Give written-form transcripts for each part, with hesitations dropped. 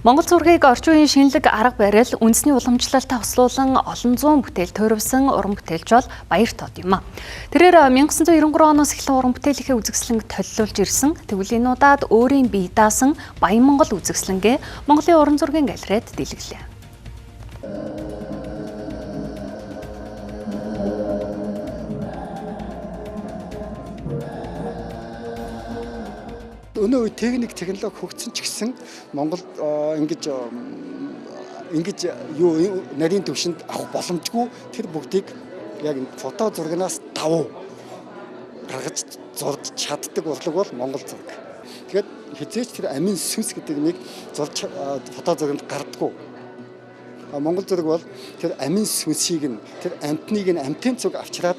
Монгол зургийг орчин үеийн шинэлэг арга барил үндэсний уламжлалтаа хослуулан олон зуун бүтээл төрөвсөн уран бүтээлч бол Баяр тод юм а. Тэрээр 1993 оноос эхлэн уран бүтээлийнхээ үзэсгэлэнг толилуулж ирсэн. Тэгвэл энүүдад өөрийн бие даасан Баян Монгол үзэсгэлэнгээ Монголын уран зургийн галерейд дэлгэлээ. Өнөө үе технологи хөгжсөн ч гэсэн Монголд ингэж юу нарийн төвшөнд авах боломжгүй тэр бүгдийг яг фото зурагнаас давуу гаргаж зурж чаддаг урлаг бол Монгол зураг. Тэгэхээр хизээч тэр амин сүнс гэдэг нэг зурж фото зурагт гардаггүй. Монгол зураг бол тэр амин сүнсийг нь тэр амтныг нь амтын цуг авчраад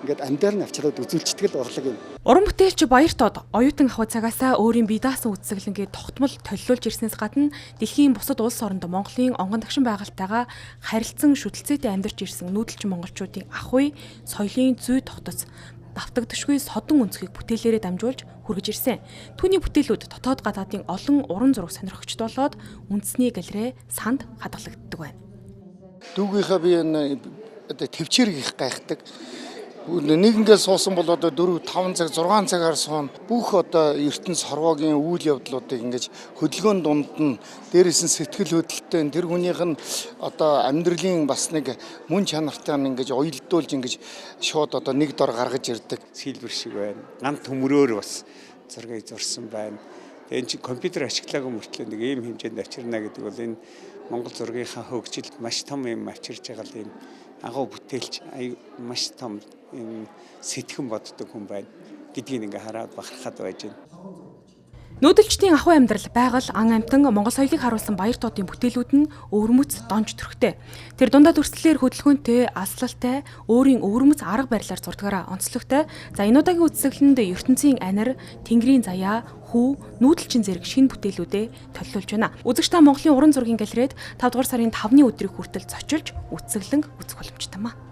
ингээд амьдаар нь авчраад үзүүлчихдэг л урлаг юм. Уран бүтээлч Баяр тод оюутан ахуй цагаасаа өөрийн бие даасан үзэсгэлэнгээ тогтмол толилуулж ирснээс гадна дэлхийн бусад улс оронд Монголын онгон тагшин байгальтайгаа харилцан шүтэлцээтэй амьдарч ирсэн нүүдэлчин монголчуудын ахуй, соёлын зүй тогтоц давтагдшгүй содон өнцгийг бүтээлээрээ дамжуулж хүргэж ирсэн. Түүний бүтээлүүд дотоод гадаадын олон уран зураг сонирхогчд болоод үндэсний галерей санд хадгалагддаг байна. Дүүгийнхаа би энэ төвчээр их гайхдаг. Нэг ингээд суусан бол одоо 4, 5 цаг, 6 цагаар суун бүх одоо ертөнц хорвоогийн үйл явдлуудыг ингээд хөдөлгөөнд дунд нь дээрээс нь сэтгэл хөдлөлтөй тэр хүнийх нь одоо амьдралын бас нэг мөн чанартай ингээд уялдуулж ингээд шууд одоо нэг дор гаргаж ирдэг. Сэлбэр шиг байна. Ганц төмрөөр бас зургийг зурсан байна. Энэ чинь компьютер ашиглаагүй мөртлөө нэг ийм хэмжээнд авчирна гэдэг бол энэ Монгол зургийнхаа хөгжилд маш том юм авчирж байгаа л энэ агуу бүтээлч маш том энэ сэтгэн боддог хүн байна гэдгийг ингээ хараад бахархаад байж байна. Нүүдэлчдийн ахуй амьдрал, байгаль, ан амьтан Монгол соёлыг харуулсан Баяр тодын бүтээлүүд нь өвөрмөц донж төрхтэй. Тэр дундаа дүрслэлээр хөдөлгөөнтэй, аслалтай, өөрийн өвөрмөц арга барилаар зурдгаараа онцлогтой. За энэ удаагийн үзэсгэлэнд ертөнцийн анир, тэнгэрийн заяа, хүү, нүүдэлчин зэрэг шинэ бүтээлүүдэд толилуулж байна. Үзэгч та Монголын уран зургийн галерейд 5 дугаар сарын 5-ны өдрийг хүртэл зочилж үзэсгэлэн үзэх боломжтой маа.